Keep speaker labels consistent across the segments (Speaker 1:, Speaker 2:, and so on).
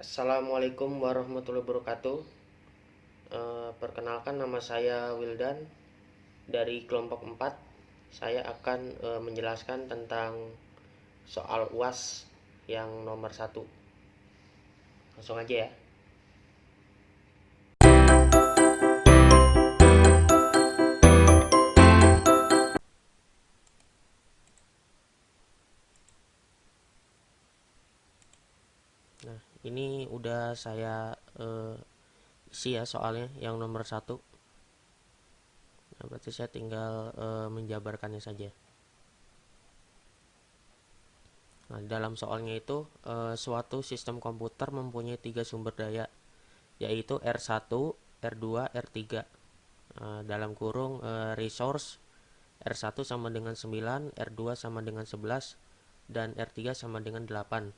Speaker 1: Assalamualaikum warahmatullahi wabarakatuh. Perkenalkan, nama saya Wildan dari kelompok 4. Saya akan menjelaskan tentang soal UAS yang nomor 1. Langsung aja ya. Nah, ini udah saya isi ya soalnya yang nomor 1. Nah, berarti saya tinggal menjabarkannya saja. Nah, dalam soalnya itu suatu sistem komputer mempunyai 3 sumber daya, yaitu R1, R2, R3. Dalam kurung resource R1 sama dengan 9, R2 sama dengan 11, dan R3 sama dengan 8.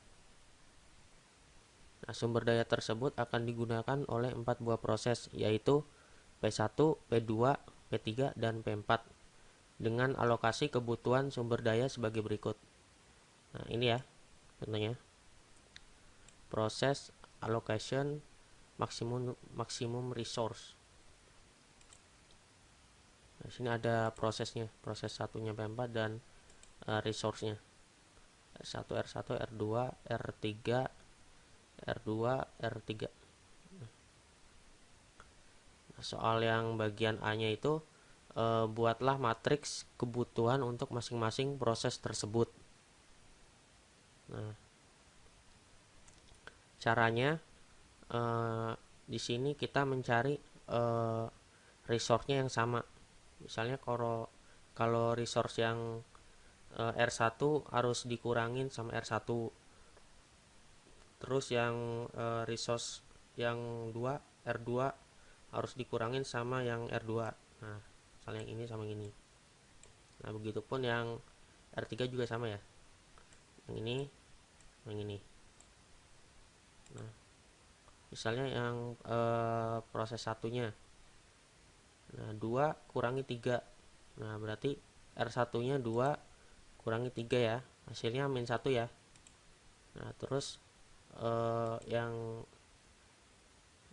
Speaker 1: Nah, sumber daya tersebut akan digunakan oleh 4 buah proses, yaitu P1, P2, P3, dan P4 dengan alokasi kebutuhan sumber daya sebagai berikut. Nah, ini ya contohnya. Proses allocation maximum resource. Nah, sini ada prosesnya, proses satunya P4 dan resource-nya. R1, R1, R2, R3, R2, R3. Nah, soal yang bagian A-nya itu buatlah matriks kebutuhan untuk masing-masing proses tersebut. Nah, caranya di sini kita mencari resource-nya yang sama. Misalnya kalau resource yang R1 harus dikurangin sama R1. Terus yang resource yang R2 harus dikurangin sama yang R2. Nah, misalnya yang ini sama yang ini. Nah, begitupun yang R3 juga sama ya. Yang ini, yang ini. Nah, misalnya yang proses satunya. Nah, 2 kurangi 3. Nah, berarti R1-nya 2 kurangi 3 ya. Hasilnya min 1 ya. Nah, terus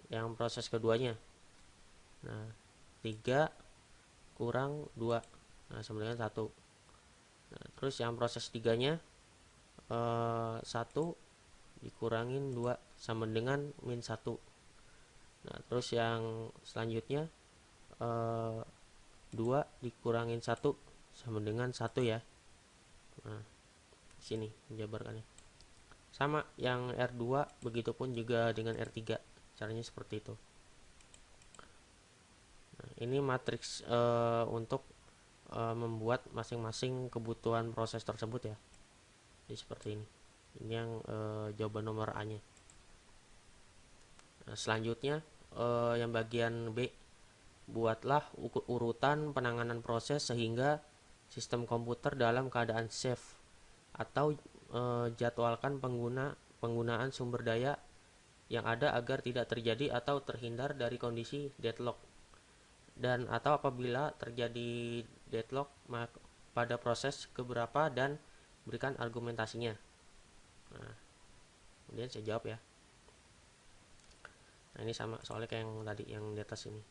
Speaker 1: yang proses keduanya. Nah, 3 kurang 2. Nah, sama dengan 1. Nah, terus yang proses 3-nya 1 dikurangin 2 sama dengan min 1. Nah, terus yang selanjutnya 2 dikurangin 1 sama dengan 1 ya. Nah, sini menjabarkannya. Sama yang R2, begitupun juga dengan R3. Caranya seperti itu. Nah, ini matriks untuk membuat masing-masing kebutuhan proses tersebut ya. Jadi seperti ini. Ini yang jawaban nomor A-nya. Nah, selanjutnya yang bagian B, buatlah urutan penanganan proses sehingga sistem komputer dalam keadaan safe, atau jadwalkan penggunaan sumber daya yang ada agar tidak terjadi atau terhindar dari kondisi deadlock, dan atau apabila terjadi deadlock pada proses keberapa, dan berikan argumentasinya. Nah, kemudian saya jawab ya. Nah, ini sama soalnya kayak yang tadi yang di atas ini.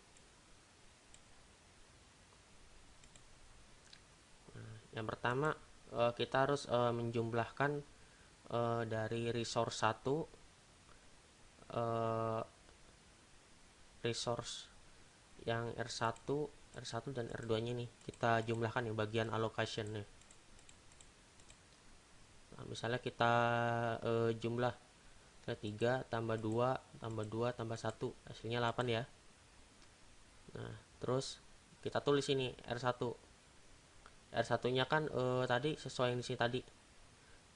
Speaker 1: Nah, yang pertama kita harus menjumlahkan dari resource 1, resource yang R1 dan R2 nya nih kita jumlahkan ya, bagian allocation nya. Nah, misalnya kita jumlah 3 tambah 2 tambah 2 tambah 1, hasilnya 8 ya. Nah, terus kita tulis ini R1 nya kan tadi sesuai yang di sini tadi.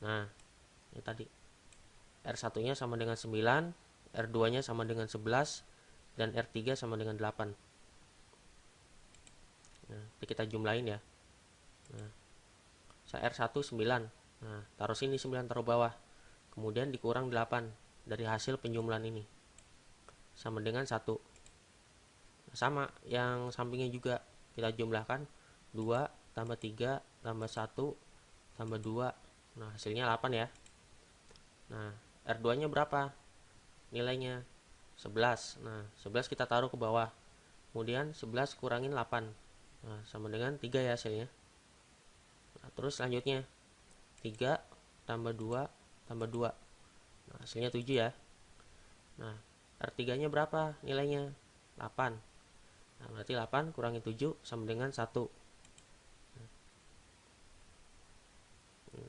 Speaker 1: Nah, ini tadi R1 nya sama dengan 9, R2 nya sama dengan 11, dan R3 sama dengan 8. Nah, kita jumlahin ya. Nah, saya R1 9. Nah, taruh sini 9, taruh bawah. Kemudian dikurang 8 dari hasil penjumlahan ini. Sama dengan 1. Nah, sama yang sampingnya juga kita jumlahkan 2 tambah 3 tambah 1 tambah 2. Nah, hasilnya 8 ya. Nah, R2 nya berapa? nilainya 11. Nah, 11 kita taruh ke bawah. Kemudian 11 kurangin 8. Nah, sama dengan 3 ya hasilnya. Nah, terus selanjutnya 3 tambah 2 tambah 2. Nah, hasilnya 7 ya. Nah, R3-nya berapa nilainya? 8. Nah, berarti 8 kurangi 7 sama dengan 1.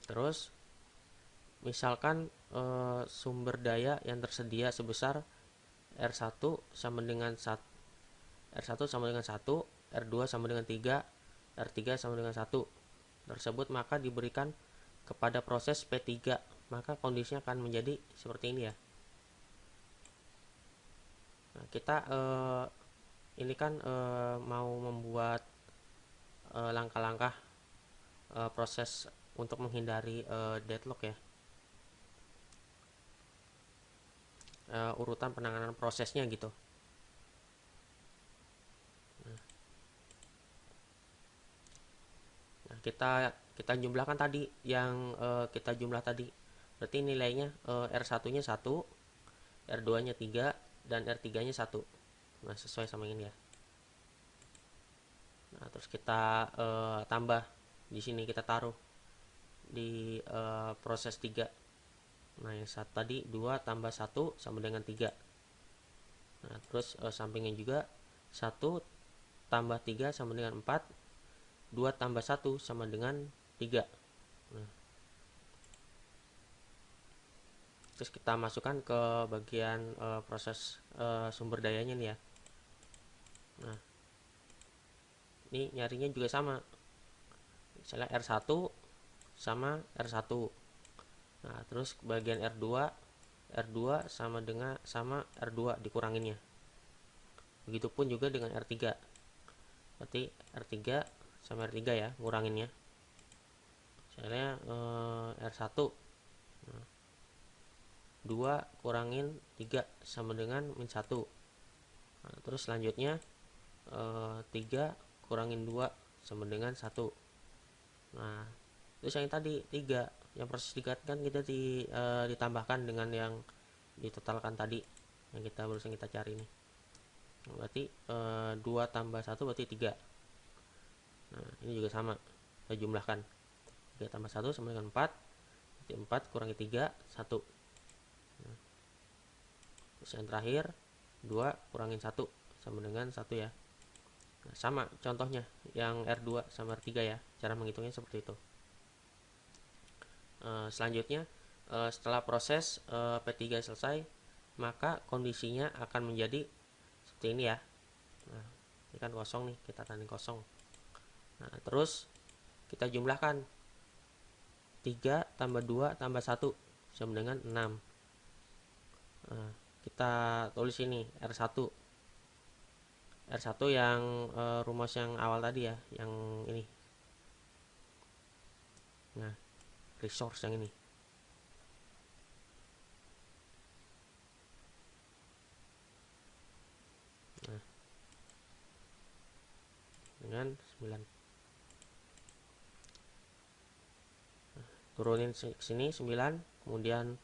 Speaker 1: Terus misalkan sumber daya yang tersedia sebesar R1 sama dengan 1, R1 sama dengan 1, R2 sama dengan 3, R3 sama dengan 1 tersebut, maka diberikan kepada proses P3, maka kondisinya akan menjadi seperti ini ya. Nah, kita ini kan mau membuat langkah-langkah proses untuk menghindari deadlock ya, urutan penanganan prosesnya gitu. Nah, kita jumlahkan tadi yang kita jumlah tadi. Berarti nilainya R1-nya 1, R2-nya 3, dan R3-nya 1. Nah, sesuai sama ini ya. Nah, terus kita tambah di sini, kita taruh di proses 3. Nah, yang satu tadi 2 tambah 1 sama dengan 3. Nah, terus sampingnya juga 1 tambah 3 sama dengan 4, 2 tambah 1 sama dengan 3. Nah, terus kita masukkan ke bagian proses sumber dayanya nih ya. Nah, ini nyarinya juga sama. Misalnya R1 sama R1. Nah, terus bagian R2 sama dengan R2 dikuranginnya. Begitupun juga dengan R3. Berarti R3 sama R3 ya, nguranginnya. Misalnya R1, nah, 2 kurangin 3 sama dengan min 1. Nah, terus selanjutnya 3 kurangin 2 sama dengan 1. Nah, terus yang tadi 3, yang proses 3 kan kita ditambahkan dengan yang ditotalkan tadi, yang kita barusan kita cari nih. Nah, berarti 2 tambah 1 berarti 3. Nah, ini juga sama, kita jumlahkan. 3 tambah 1 sama dengan 4. Berarti 4 kurangi 3, 1. Nah, terus yang terakhir 2 kurangin 1 sama dengan 1 ya. Nah, sama contohnya yang R2 sama R3 ya, cara menghitungnya seperti itu. Selanjutnya setelah proses P3 selesai, maka kondisinya akan menjadi seperti ini ya. Nah, ini kan kosong nih, kita tanding kosong. Nah, terus kita jumlahkan 3 tambah 2 tambah 1 sama dengan 6. Nah, kita tulis ini R1 yang rumus yang awal tadi ya, yang ini. Nah, resource yang ini. Nah, dengan 9. Nah, turunin sini 9, kemudian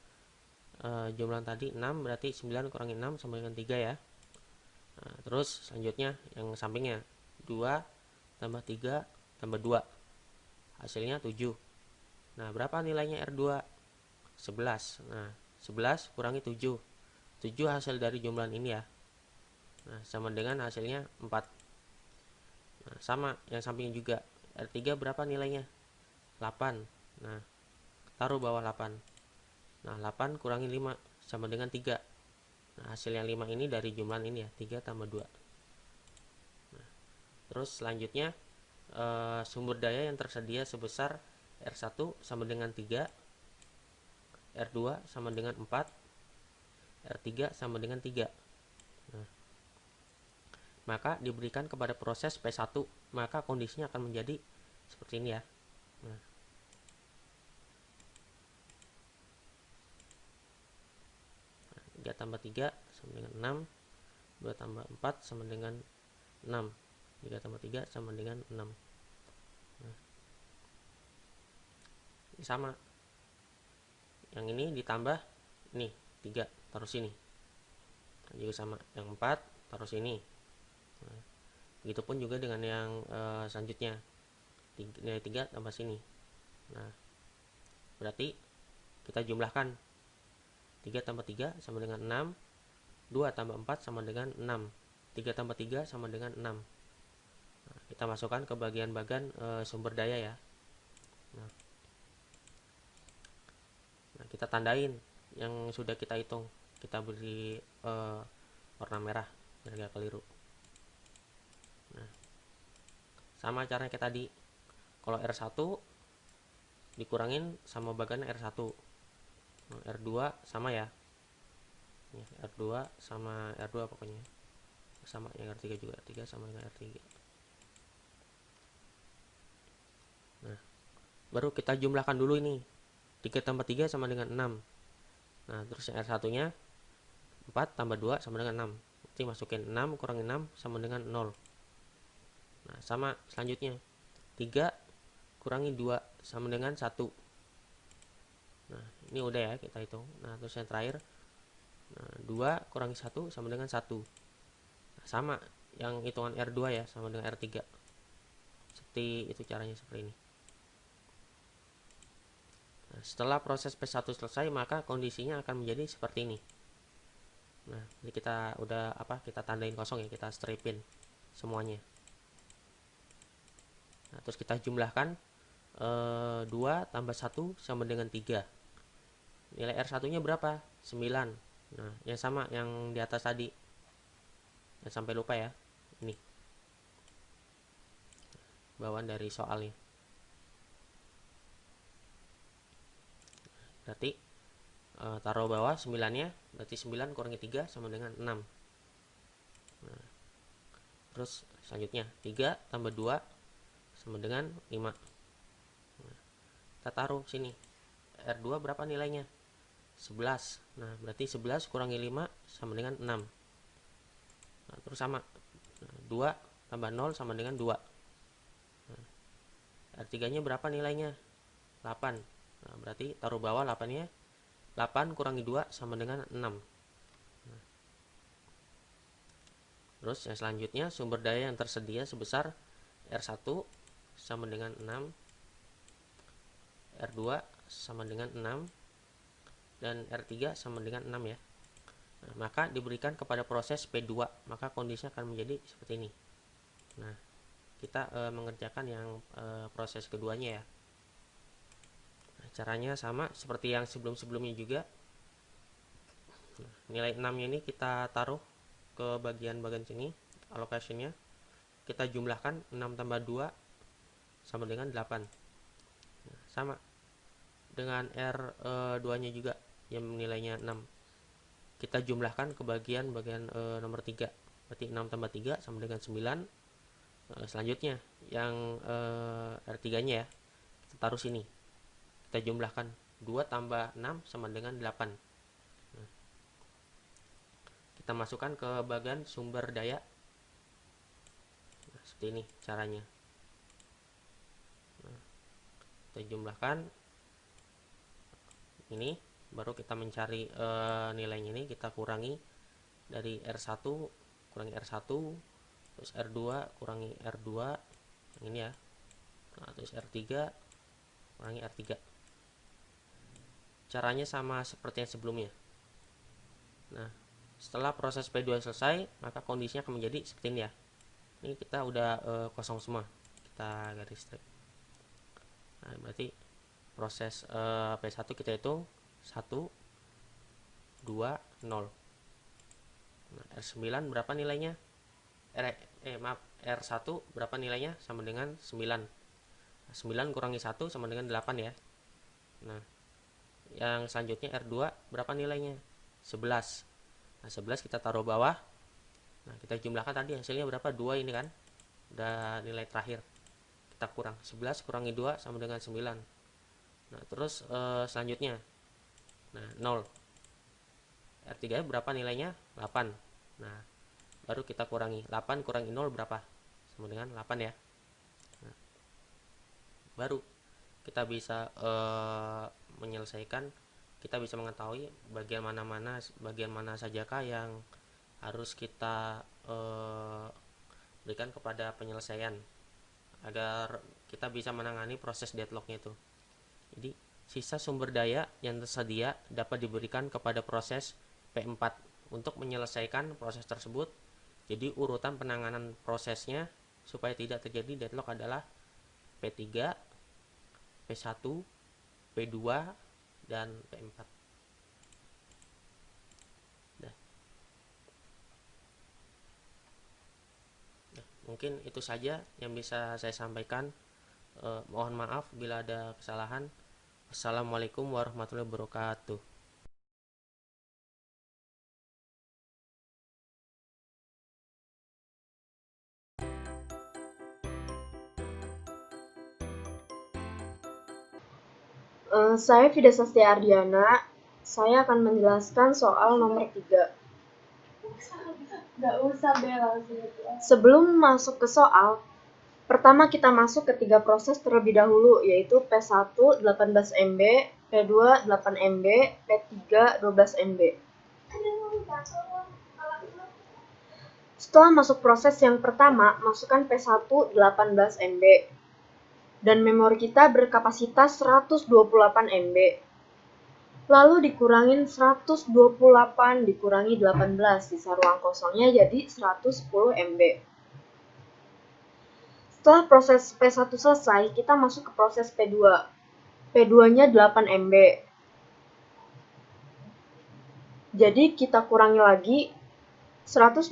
Speaker 1: jumlah tadi 6, berarti 9 kurangi 6 sama dengan 3 ya. Nah, terus selanjutnya yang sampingnya 2 tambah 3 tambah 2, hasilnya 7. Nah, berapa nilainya R2? 11. Nah, 11 kurangi 7. 7 hasil dari jumlah ini ya. Nah, sama dengan hasilnya 4. Nah, sama yang sampingnya juga. R3 berapa nilainya? 8. Nah, taruh bawah 8. Nah, 8 kurangi 5 sama dengan 3. Nah, hasil yang 5 ini dari jumlah ini ya, 3 tambah 2. Nah, terus selanjutnya sumber daya yang tersedia sebesar R1 sama dengan 3, R2 sama dengan 4, R3 sama dengan 3. Nah, maka diberikan kepada proses P1, maka kondisinya akan menjadi seperti ini ya. Nah, 3 tambah 3 sama dengan 6, 2 tambah 4 sama dengan 6, 3 tambah 3 sama dengan 6. Nah, ini sama, yang ini ditambah ini 3 taruh sini. juga sama, yang 4 taruh sini. Nah, begitupun juga dengan yang selanjutnya, nilai 3 tambah sini. Nah, berarti kita jumlahkan 3 tambah 3 sama dengan 6, 2 tambah 4 sama dengan 6, 3 tambah 3 sama dengan 6. Nah, kita masukkan ke bagian-bagian sumber daya ya. Nah, kita tandain yang sudah kita hitung, kita beri warna merah biar gak keliru. Nah, sama caranya kayak tadi. Kalau R1 dikurangin sama bagian R1. Nah, R2 sama ya. R2 sama R2 pokoknya. Sama yang R3 juga, R3 sama dengan R3. Nah, baru kita jumlahkan dulu ini. 3 tambah 3 sama dengan 6. Nah, terus yang R1-nya 4 tambah 2 sama dengan 6. Nanti masukin 6 kurangi 6 sama dengan 0. Nah, sama selanjutnya. 3 kurangi 2 sama dengan 1. Nah, ini udah ya kita hitung. Nah, terus yang terakhir. Nah, 2 kurangi 1 sama dengan 1. Nah, sama yang hitungan R2 ya, sama dengan R3. Seperti itu caranya, seperti ini. Nah, setelah proses P1 selesai, maka kondisinya akan menjadi seperti ini. Nah, ini kita udah kita tandain kosong ya, kita stripin semuanya. Nah, terus kita jumlahkan 2 tambah 1 sama dengan 3. Nilai R1-nya berapa? 9. Nah, yang sama yang di atas tadi. Jangan sampai lupa ya. Ini bawaan dari soalnya. Berarti taruh bawah 9-nya, berarti 9 kurangi 3 sama dengan 6. Nah, terus selanjutnya 3 tambah 2 sama dengan 5. Nah, kita taruh sini. R2 berapa nilainya? 11. Nah, berarti 11 kurangi 5 sama dengan 6. Nah, terus sama. Nah, 2 tambah 0 sama dengan 2. Nah, R3-nya berapa nilainya? 8. Nah, berarti taruh bawah 8-nya. 8 kurangi 2 sama dengan 6. Nah, terus yang selanjutnya sumber daya yang tersedia sebesar R1 sama dengan 6, R2 sama dengan 6, dan R3 sama dengan 6 ya. Nah, maka diberikan kepada proses P2, maka kondisinya akan menjadi seperti ini. Nah, kita mengerjakan yang proses keduanya ya. Nah, caranya sama seperti yang sebelum-sebelumnya juga. Nah, nilai 6 ini kita taruh ke bagian-bagian sini, allocation-nya. Kita jumlahkan 6 tambah 2 sama dengan 8. Nah, sama dengan R2-nya juga yang nilainya 6. Kita jumlahkan ke bagian nomor 3. Berarti 6 tambah 3 sama dengan 9. Selanjutnya yang R3-nya ya, kita taruh sini. Kita jumlahkan 2 tambah 6 sama dengan 8. Nah, kita masukkan ke bagian sumber daya. Nah, seperti ini caranya. Nah, kita jumlahkan ini, baru kita mencari nilainya ini, kita kurangi dari R1 kurangi R1, terus R2 kurangi R2 yang ini ya. Nah, terus R3 kurangi R3. Caranya sama seperti yang sebelumnya. Nah, setelah proses P2 selesai, maka kondisinya akan menjadi seperti ini ya. Ini kita udah kosong semua, kita garis strip. Nah, berarti proses P1 kita hitung 1, 2, 0. Nah, R9 berapa nilainya? R1 berapa nilainya? Sama dengan 9. 9 kurangi 1 sama dengan 8 ya. Nah, yang selanjutnya R2 berapa nilainya? 11. Nah, 11 kita taruh bawah. Nah, kita jumlahkan tadi hasilnya berapa? 2 ini kan. Udah nilai terakhir. Kita kurang. 11 kurangi 2 sama dengan 9. Nah, terus selanjutnya. Nah, 0. R3 berapa nilainya? 8. Nah, baru kita kurangi. 8 kurangi 0 berapa? Sama dengan 8 ya. Nah, baru kita bisa menyelesaikan, kita bisa mengetahui bagian mana sajakah yang harus kita berikan kepada penyelesaian agar kita bisa menangani proses deadlocknya itu. Jadi sisa sumber daya yang tersedia dapat diberikan kepada proses P4 untuk menyelesaikan proses tersebut. Jadi urutan penanganan prosesnya supaya tidak terjadi deadlock adalah P3, P1, P2, dan P4. Nah, mungkin itu saja yang bisa saya sampaikan. Mohon maaf bila ada kesalahan. Assalamualaikum warahmatullahi wabarakatuh.
Speaker 2: Saya Fida Sastia Ardiana. Saya akan menjelaskan soal nomor 3. Sebelum masuk ke soal, pertama kita masuk ke 3 proses terlebih dahulu, yaitu P1 18 MB, P2 8 MB, P3 12 MB. Setelah masuk proses yang pertama, masukkan P1 18 MB. Dan memori kita berkapasitas 128 MB. Lalu dikurangin 128 dikurangi 18, sisa ruang kosongnya jadi 110 MB. Setelah proses P1 selesai, kita masuk ke proses P2. P2-nya 8 MB. Jadi kita kurangi lagi 128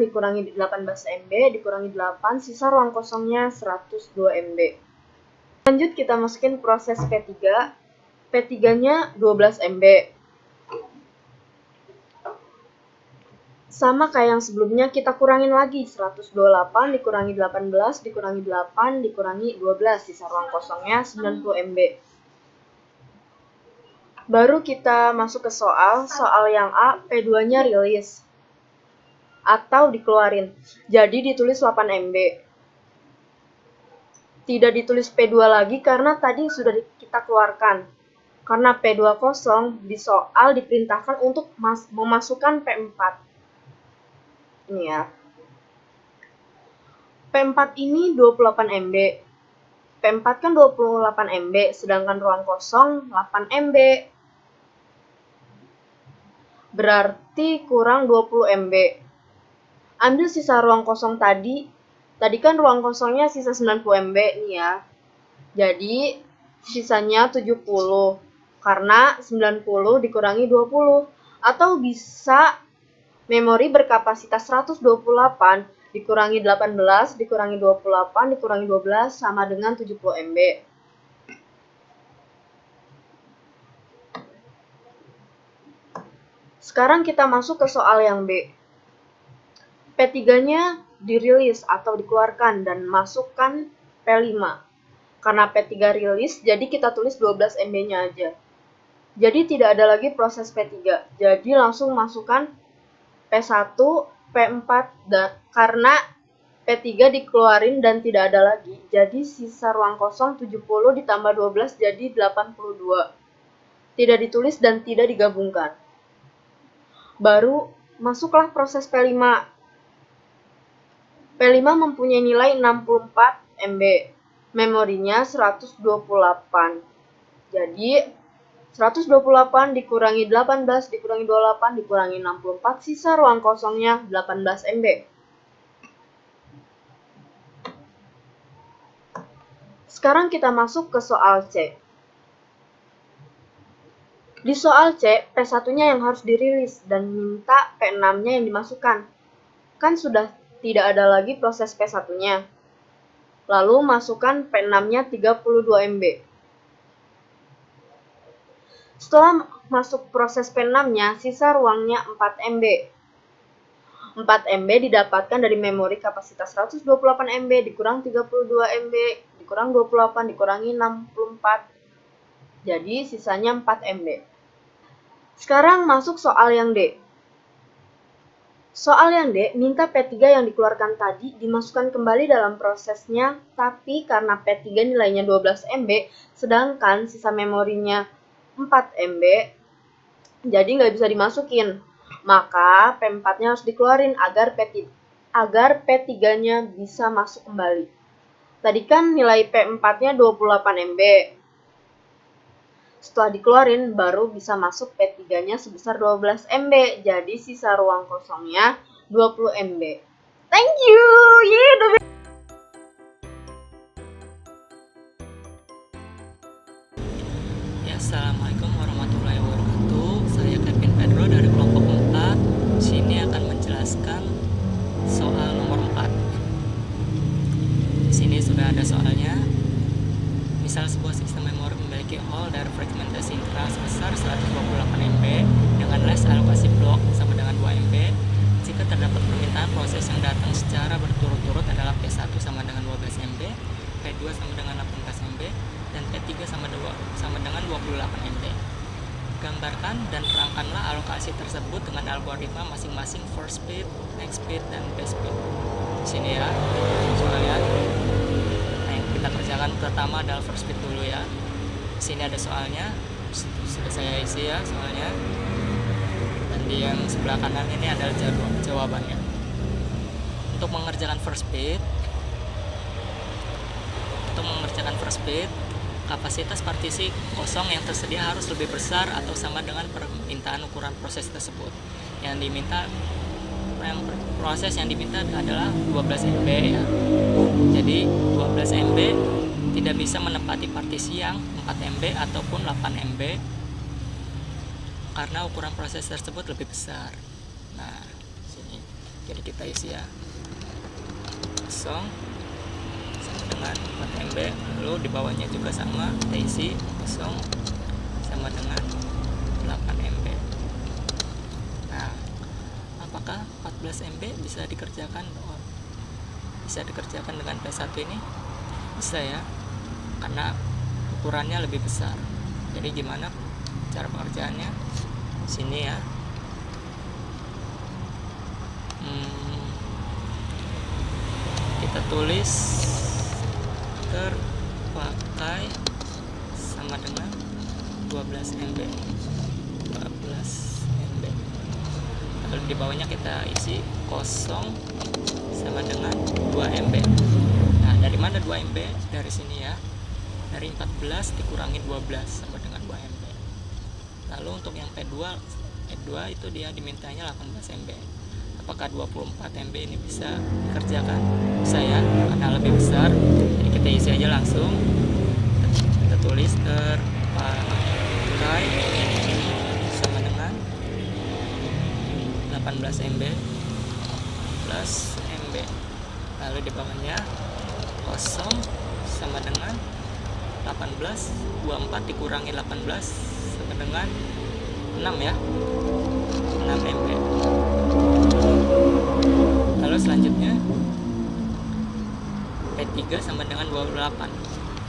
Speaker 2: dikurangi 18 MB dikurangi 8, sisa ruang kosongnya 102 MB. Lanjut kita masukin proses P3. P3-nya 12 MB. Sama kayak yang sebelumnya, kita kurangin lagi 128 dikurangi 18 dikurangi 8 dikurangi 12, sisa ruang kosongnya 90 MB. Baru kita masuk ke soal yang A, P2-nya rilis atau dikeluarin. Jadi ditulis 8 MB. Tidak ditulis P2 lagi karena tadi sudah kita keluarkan. Karena P2 kosong, di soal diperintahkan untuk memasukkan P4. Ini ya. P4 ini 28 MB. P4 kan 28 MB, sedangkan ruang kosong 8 MB. Berarti kurang 20 MB. Ambil sisa ruang kosong tadi. Tadi kan ruang kosongnya sisa 90 MB nih ya. Jadi sisanya 70. Karena 90 dikurangi 20. Atau bisa memori berkapasitas 128 dikurangi 18 dikurangi 28 dikurangi 12 sama dengan 70 MB. Sekarang kita masuk ke soal yang B. P3-nya dirilis atau dikeluarkan dan masukkan P5. Karena P3 rilis, jadi kita tulis 12 MB-nya aja. Jadi tidak ada lagi proses P3. Jadi langsung masukkan P1, P4, karena P3 dikeluarin dan tidak ada lagi. Jadi sisa ruang kosong 70 ditambah 12 jadi 82. Tidak ditulis dan tidak digabungkan. Baru masuklah proses P5. P5 mempunyai nilai 64 MB. Memorinya 128. Jadi 128 dikurangi 18 dikurangi 28 dikurangi 64, sisa ruang kosongnya 18 MB. Sekarang kita masuk ke soal C. Di soal C, P1-nya yang harus dirilis dan minta P6-nya yang dimasukkan. Kan sudah tidak ada lagi proses P1-nya. Lalu masukkan P6-nya 32 MB. Setelah masuk proses P6-nya, sisa ruangnya 4 MB. 4 MB didapatkan dari memori kapasitas 128 MB dikurang 32 MB dikurang 28 dikurangi 64. Jadi sisanya 4 MB. Sekarang masuk soal yang D. Soal yang D minta P3 yang dikeluarkan tadi dimasukkan kembali dalam prosesnya, tapi karena P3 nilainya 12 MB, sedangkan sisa memorinya 4 MB, jadi nggak bisa dimasukin. Maka P4-nya harus dikeluarin agar P3-nya bisa masuk kembali. Tadi kan nilai P4-nya 28 MB. Setelah dikeluarin baru bisa masuk P3-nya sebesar 12 MB. Jadi sisa ruang kosongnya 20 MB. Thank you.
Speaker 3: Ya, assalamualaikum warahmatullahi wabarakatuh. Saya Kevin Pedro dari kelompok 4. Sini akan menjelaskan soal nomor 4. Di sini sudah ada soalnya. Misal sebuah sistem memori memiliki hole dari fragmentasi internal sebesar 128 MB dengan less alokasi blok sama dengan 2 MB. Jika terdapat permintaan proses yang datang secara berturut-turut adalah P1 sama dengan 12 MB, P2 sama dengan 18 MB, dan P3 sama dengan 28 MB. Gambarkan dan terangkanlah alokasi tersebut dengan algoritma masing-masing first speed, next speed, dan best speed. Di sini ya, soalnya. Nah, yang kita kerjakan pertama adalah first speed dulu ya. Di sini ada soalnya, sudah saya isi ya soalnya. Dan di yang sebelah kanan ini adalah jawabannya. Untuk mengerjakan first speed, kapasitas partisi kosong yang tersedia harus lebih besar atau sama dengan permintaan ukuran proses tersebut. Proses yang diminta adalah 12 MB ya. Jadi 12 MB tidak bisa menempati partisi yang 4 MB ataupun 8 MB karena ukuran proses tersebut lebih besar. Nah, sini. Jadi kita isi ya. Kosong dengan 4 MB, lalu di bawahnya juga sama, kita isi kosong sama dengan 8 MB. Nah, apakah 14 MB bisa dikerjakan dengan P1 ini? Bisa ya, karena ukurannya lebih besar. Jadi gimana cara pengerjaannya? Sini ya. Kita tulis terpakai sama dengan 12 MB. Lalu di bawahnya kita isi kosong sama dengan 2 MB. Nah, dari mana 2 MB? Dari sini ya. Dari 14 dikurangi 12 sama dengan 2 MB. Lalu untuk yang P2 itu dia dimintanya 18 MB. Apakah 24 MB ini bisa dikerjakan? Bisa ya, karena lebih besar. Jadi kita isi aja langsung. Kita tulis terpakai sama dengan 18 MB plus MB. Lalu di bawahnya kosong sama dengan 18, 24 dikurangi 18 sama dengan 6 ya. 6 MB. Lalu selanjutnya P3 sama dengan 28.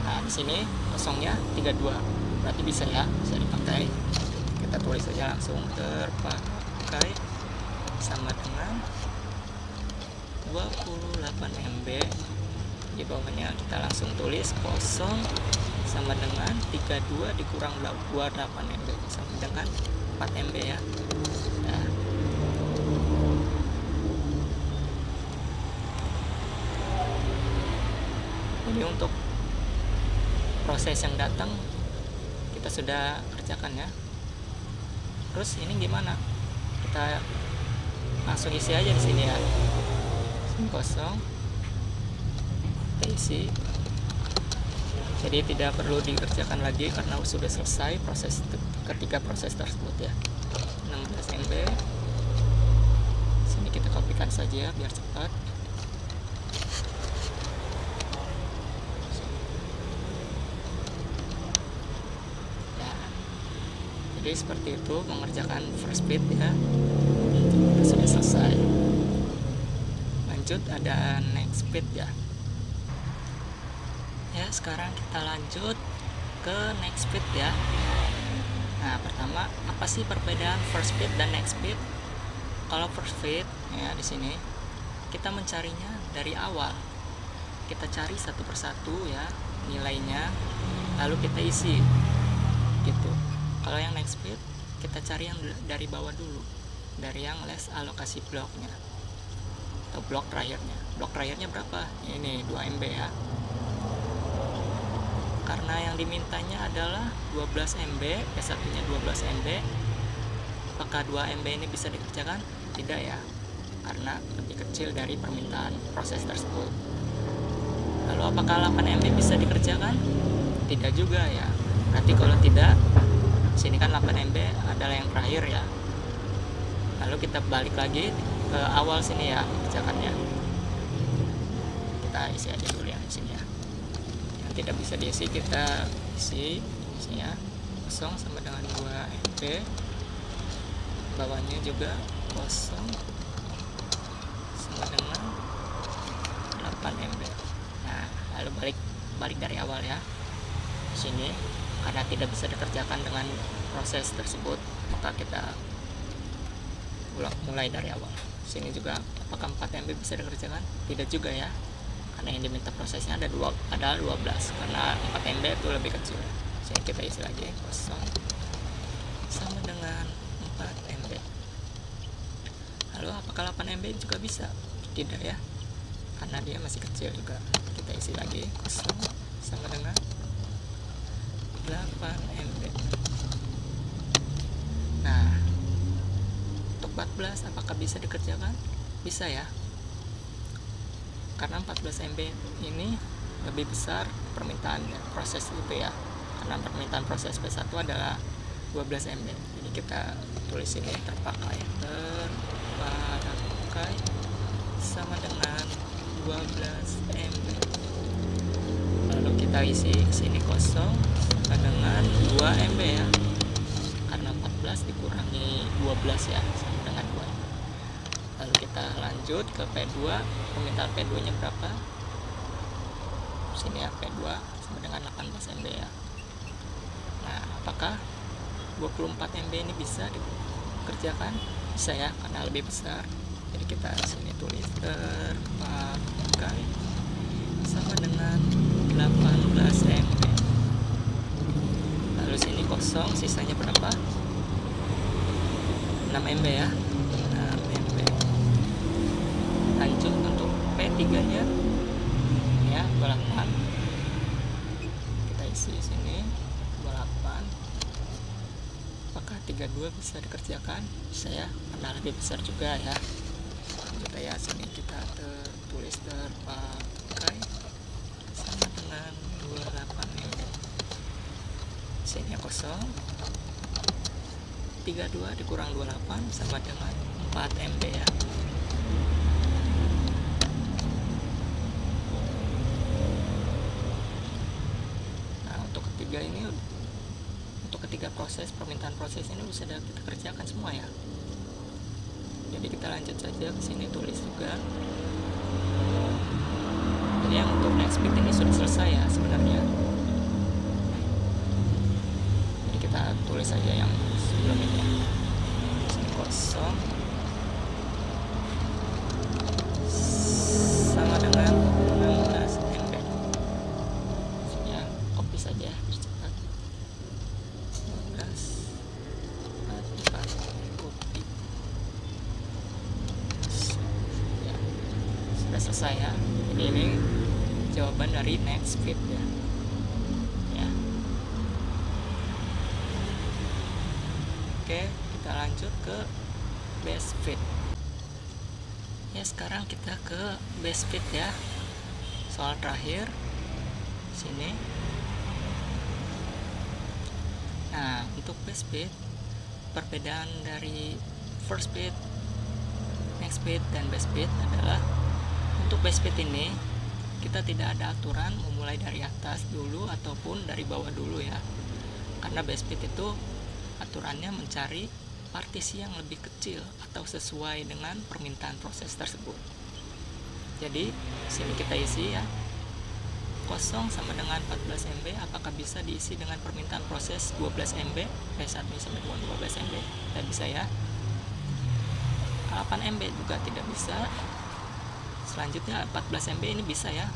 Speaker 3: Nah, di sini kosongnya 32. Berarti bisa ya, bisa dipakai. Kita tulis saja langsung terpakai sama dengan 28 MB. Di bawahnya kita langsung tulis kosong sama dengan 32 dikurang 28 MB sama dengan 4 MB ya. Nah, jadi untuk proses yang datang kita sudah kerjakan ya. Terus ini gimana? Kita langsung isi aja di sini ya. Kosong. Kita isi. Jadi tidak perlu dikerjakan lagi karena sudah selesai ketiga proses tersebut ya. 16 MB. Sini kita kopikan saja biar cepat. Jadi seperti itu mengerjakan first speed ya. Kita sudah selesai. Lanjut ada next speed ya. Ya, sekarang kita lanjut ke next speed ya. Nah, pertama apa sih perbedaan first speed dan next speed? Kalau first speed ya di sini kita mencarinya dari awal. Kita cari satu persatu ya nilainya, lalu kita isi gitu. Kalau yang next speed kita cari yang dari bawah dulu. dari yang less alokasi bloknya atau blok terakhirnya berapa? Ini 2 MB ya, karena yang dimintanya adalah 12 MB, P1 nya 12 MB. Apakah 2 MB ini bisa dikerjakan? Tidak ya, karena lebih kecil dari permintaan proses tersebut. Lalu apakah 8 MB bisa dikerjakan? Tidak juga ya. Berarti kalau tidak, sini kan 8 MB adalah yang terakhir ya. Lalu kita balik lagi ke awal sini ya kerjakannya. Kita isi aja dulu ya di sini ya. Yang tidak bisa diisi kita isi isinya kosong sama dengan 2 MB. Bawahnya juga kosong sama dengan 8 MB. Nah, lalu balik dari awal ya. Sini karena tidak bisa dikerjakan dengan proses tersebut, maka kita mulai dari awal. Sini juga apakah 4 MB bisa dikerjakan? Tidak juga ya, karena yang diminta prosesnya ada 12, karena 4 MB itu lebih kecil. Sini kita isi lagi kosong sama dengan 4 MB. Lalu apakah 8 MB juga bisa? Tidak ya, karena dia masih kecil juga. Kita isi lagi kosong sama dengan 8 MB. Nah, untuk 14 apakah bisa dikerjakan? Bisa ya, karena 14 MB ini lebih besar permintaan proses itu ya, karena permintaan proses P1 adalah 12 MB. Jadi kita tulis ini terpakai sama dengan 12 MB. Lalu kita isi sini kosong sama dengan 2 MB ya, karena 14 dikurangi 12 ya sama dengan 2. Lalu kita lanjut ke P2. Permintaan P2 nya berapa? Sini ya, P2 sama dengan 18 MB ya. Nah, apakah 24 MB ini bisa dikerjakan? Bisa ya, karena lebih besar. Jadi kita sini tulis terpakai sama dengan 18 MB. Lalu sini kosong, sisanya berapa? 6 MB ya. 6 MB. Lanjut untuk P3 nya ya 28. Kita isi sini 28. Apakah 32 bisa dikerjakan? Bisa ya, karena lebih besar juga ya. Lanjut ya, sini kita tulis terpakai sama dengan 28 MB. Sini kosong, 32 dikurang 28 sama dengan 4 MB ya. Nah, untuk ketiga proses, permintaan proses ini bisa kita kerjakan semua ya. Jadi kita lanjut saja ke sini, tulis juga. Jadi yang untuk next bit ini sudah selesai ya sebenarnya. Jadi kita tulis saja yang sebelum ini. Sini kosong sama dengan 16 MB. Maksudnya copy saja cepat. 16 4 copy. Ya, sudah selesai ya. Jadi ini jawaban dari next fit ya. Ya. Oke, kita lanjut ke best fit. Ya, sekarang kita ke best fit ya. Soal terakhir sini. Nah, untuk best fit, perbedaan dari first fit, next fit, dan best fit adalah untuk best fit ini kita tidak ada aturan memulai dari atas dulu ataupun dari bawah dulu ya. Karena best fit itu aturannya mencari partisi yang lebih kecil atau sesuai dengan permintaan proses tersebut. Jadi sini kita isi ya, kosong sama dengan 14 MB. Apakah bisa diisi dengan permintaan proses 12 MB? P1 sama dengan 12 MB. Tidak bisa ya. 8 MB juga tidak bisa. Selanjutnya 14 MB ini bisa ya.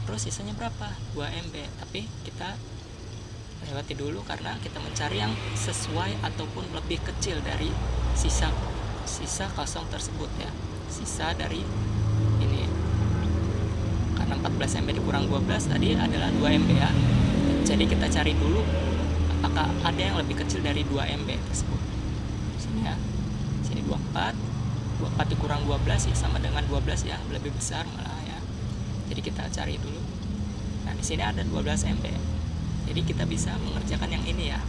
Speaker 3: Terus sisanya berapa? 2 MB. Tapi kita lewati dulu karena kita mencari yang sesuai ataupun lebih kecil dari sisa kosong tersebut ya, sisa dari ini. Karena 14 MB dikurang 12 tadi adalah 2 MB ya, jadi kita cari dulu apakah ada yang lebih kecil dari 2 MB tersebut. Sini ya, sini 24 dikurang 12 ya sama dengan 12 yang lebih besar malah ya, jadi kita cari dulu. Nah di sini ada 12 MB, jadi kita bisa mengerjakan yang ini ya.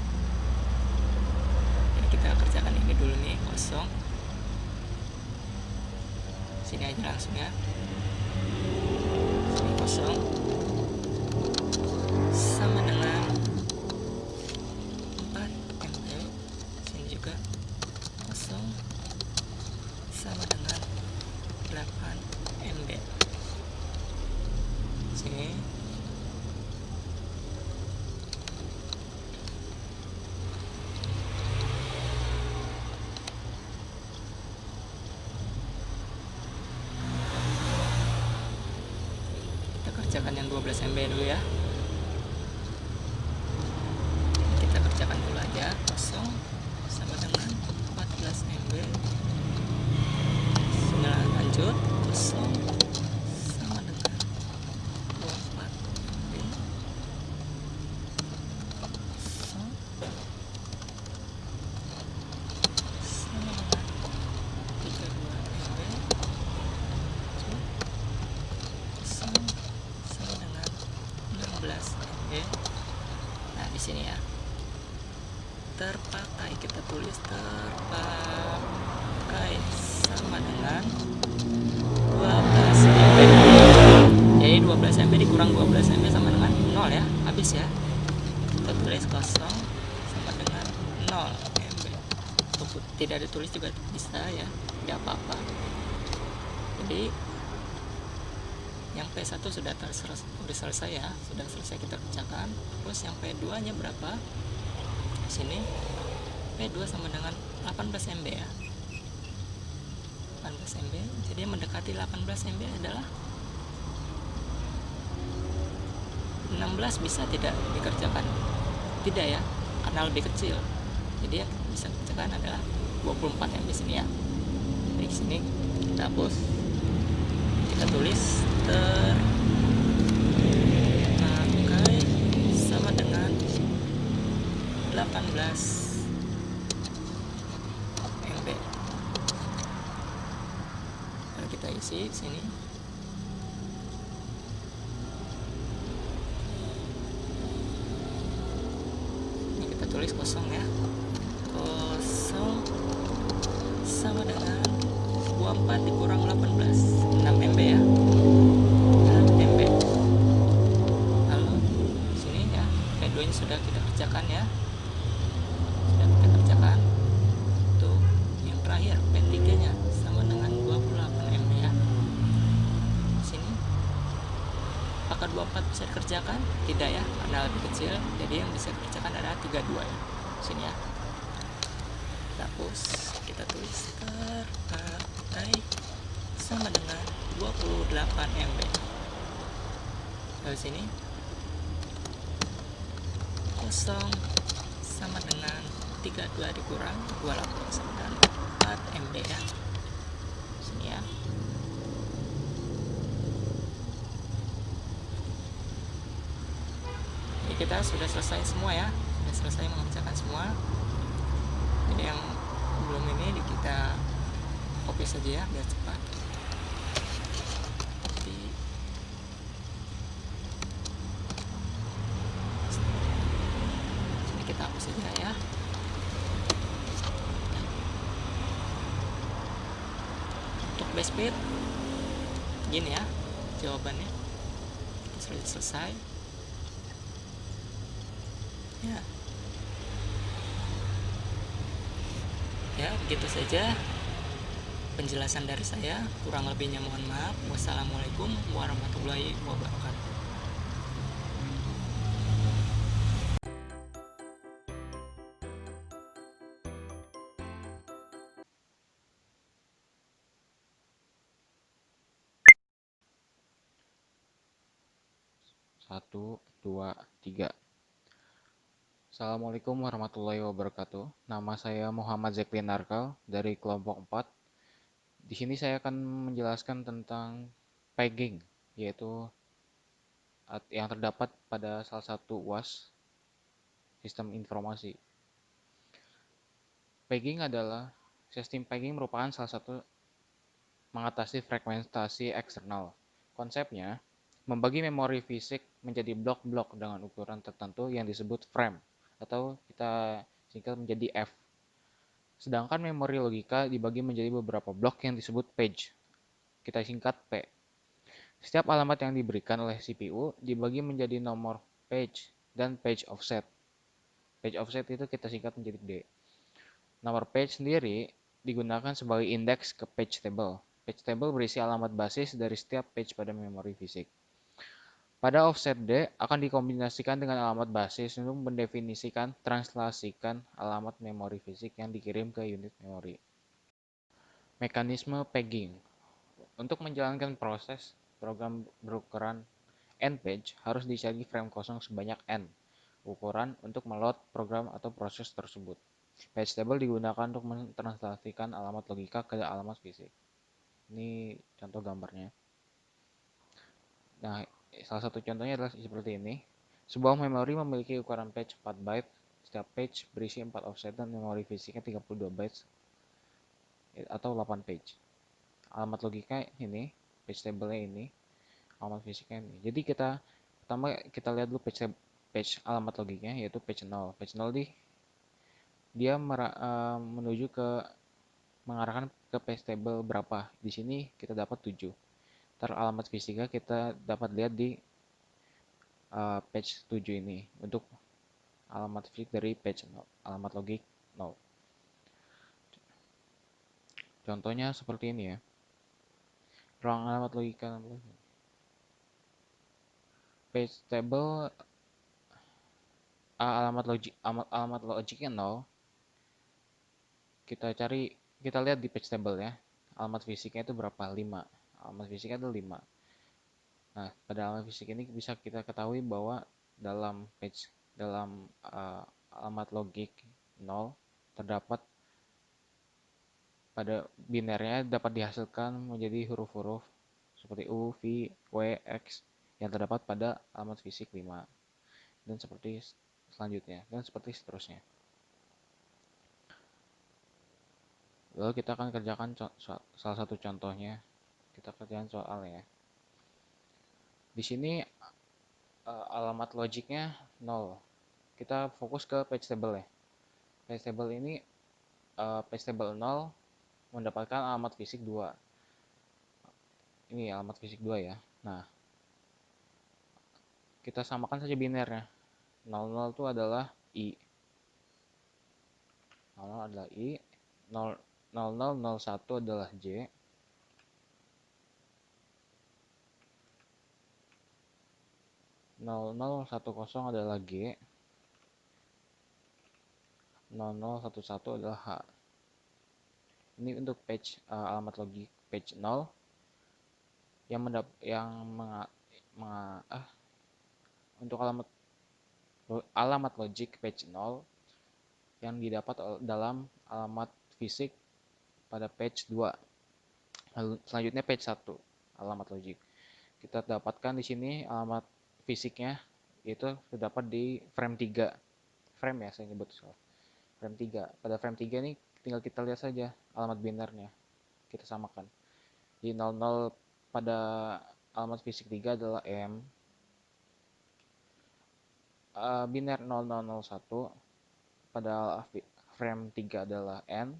Speaker 3: Jadi kita kerjakan ini dulu nih, kosong. Sini aja langsung ya, sini kosong sama dengan 4 MB. Sini juga kosong sama dengan 8 MB. Sini kita kerjakan yang 12 MB dulu ya. Kita kerjakan dulu aja, kosong sama dengan 14 MB. Nah lanjut, kosong sama dengan 24 MB. Kosong sama dengan 32 MB. Kosong sama dengan 16 MB. Nah di sini ya, terpakai, kita tulis terpakai sama dengan 12 MB. Jadi 12 MB dikurang 12 MB sama dengan 0 ya, habis ya. Kita tulis kosong sama dengan 0 MB. Tidak ditulis juga bisa ya, tidak apa-apa. Jadi yang P1 sudah selesai ya, sudah selesai kita kerjakan. Terus yang P2 nya berapa? Sini P2 sama dengan 18 MB ya, 18 MB. Jadi mendekati 18 MB adalah 16 bisa tidak dikerjakan? Tidak ya, karena lebih kecil. Jadi yang bisa dikerjakan adalah 24 MB sini ya. Di sini kita hapus, kita tulis terpakai sama dengan 18 MB. Lalu kita isi sini. Ini kita tulis kosong ya, kosong sama dengan 24 dikurang 18, 6 MB ya, 6 MB. Lalu sini ya, P2 nya sudah kita kerjakan ya, sudah kita kerjakan. Tuh yang terakhir P3 nya sama dengan 28 MB ya. Sini apakah 24 bisa dikerjakan? Tidak ya, karena lebih kecil. Jadi yang bisa dikerjakan adalah 32 ya. Sini ya, kita hapus, kita tulis terpakai sama dengan 28 MB. Lalu sini kosong sama dengan 32 dikurang 28 sama dengan 4 MB ya. Sini ya. Jadi kita sudah selesai semua ya, sudah selesai mengerjakan semua. Jadi yang belum ini kita copy saja ya biar cepat. Copy. Sini kita hapus saja ya. Untuk base speed gini ya jawabannya. Kita sudah selesai ya. Ya begitu saja penjelasan dari saya, kurang lebihnya mohon maaf. Wassalamualaikum warahmatullahi wabarakatuh.
Speaker 4: Satu, dua, tiga. Assalamualaikum warahmatullahi wabarakatuh. Nama saya Muhammad Zeklin Narkal dari kelompok 4. Di sini saya akan menjelaskan tentang pegging, yaitu yang terdapat pada salah satu UAS sistem informasi. Sistem pegging merupakan salah satu mengatasi fragmentasi eksternal. Konsepnya membagi memori fisik menjadi blok-blok dengan ukuran tertentu yang disebut frame atau kita singkat menjadi F. Sedangkan memori logika dibagi menjadi beberapa blok yang disebut page. Kita singkat P. Setiap alamat yang diberikan oleh CPU dibagi menjadi nomor page dan page offset. Page offset itu kita singkat menjadi D. Nomor page sendiri digunakan sebagai indeks ke page table. Page table berisi alamat basis dari setiap page pada memori fisik. Pada offset D akan dikombinasikan dengan alamat basis untuk mendefinisikan translasikan alamat memori fisik yang dikirim ke unit memori. Mekanisme pegging. Untuk menjalankan proses program berukuran n page harus dicari frame kosong sebanyak n ukuran untuk meload program atau proses tersebut. Page table digunakan untuk mentranslasikan alamat logika ke alamat fisik. Ini contoh gambarnya. Nah, salah satu contohnya adalah seperti ini. Sebuah memori memiliki ukuran page 4 byte. Setiap page berisi 4 offset dan memori fisiknya 32 bytes atau 8 page. Alamat logika ini, page table-nya ini, alamat fisiknya ini. Jadi pertama kita lihat dulu page alamat logiknya, yaitu page 0. Page 0 dia menuju ke mengarahkan ke page table berapa. Di sini kita dapat 7. Alamat fisiknya kita dapat lihat di page 7 ini untuk alamat fisik dari page 0, alamat logik 0. Contohnya seperti ini ya. Ruang alamat logika page table alamat logiknya 0. Kita lihat di page table ya. Alamat fisiknya itu berapa? 5. Alamat fisiknya itu 5. Nah, pada alamat fisik ini bisa kita ketahui bahwa dalam alamat logik 0 terdapat pada binernya dapat dihasilkan menjadi huruf-huruf seperti U, V, W, X yang terdapat pada alamat fisik 5. Dan seperti selanjutnya, dan seperti seterusnya. Lalu kita akan kerjakan salah satu contohnya. Kita kerjakan soalnya. Di sini alamat logiknya 0. Kita fokus ke page table ya. Page table ini page table 0 mendapatkan alamat fisik 2. Ini alamat fisik 2 ya. Nah, kita samakan saja binernya. 00 itu adalah I. 00 adalah I. 0001 adalah J. 0010 adalah G. 0011 adalah H. Ini untuk page alamat logik page 0 untuk alamat logik page 0 yang didapat dalam alamat fisik pada page 2. Lalu selanjutnya page 1 alamat logik. Kita dapatkan di sini alamat fisiknya yaitu terdapat di frame 3. Frame ya saya nyebut soal. Frame 3. Pada frame 3 ini tinggal kita lihat saja alamat binernya. Kita samakan. Di 00 pada alamat fisik 3 adalah M. Biner 0001 pada frame 3 adalah N.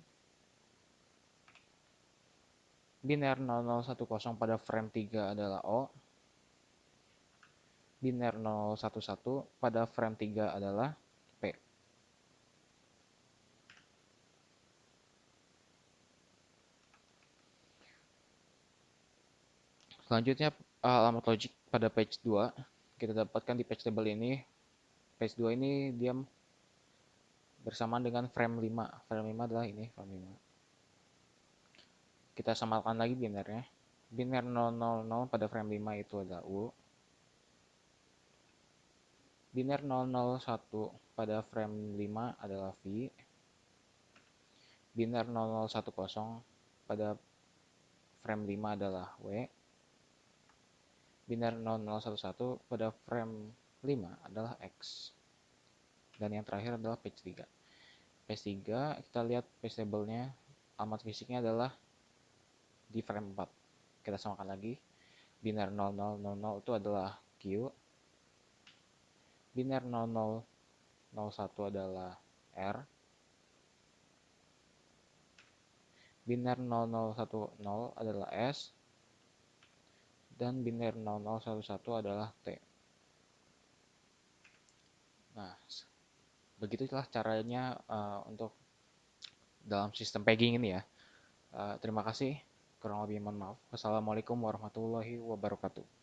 Speaker 4: Biner 0010 pada frame 3 adalah O. Biner 011 pada frame 3 adalah P. Selanjutnya alamat logik pada page 2 kita dapatkan di page table ini. Page 2 ini dia bersamaan dengan frame 5. Frame 5 adalah ini, frame 5. Kita samakan lagi binernya. Biner 000 pada frame 5 itu adalah U. Biner 001 pada frame 5 adalah V. Biner 0010 pada frame 5 adalah W. Biner 0011 pada frame 5 adalah X. Dan yang terakhir adalah page 3. Page 3 kita lihat page table-nya, alamat fisiknya adalah di frame 4. Kita samakan lagi. Biner 0000 itu adalah Q. Biner 0001 adalah R. Biner 0010 adalah S. Dan biner 0011 adalah T. Nah, begitulah caranya untuk dalam sistem pegging ini ya. Terima kasih. Kurang lebih mohon maaf. Wassalamualaikum warahmatullahi wabarakatuh.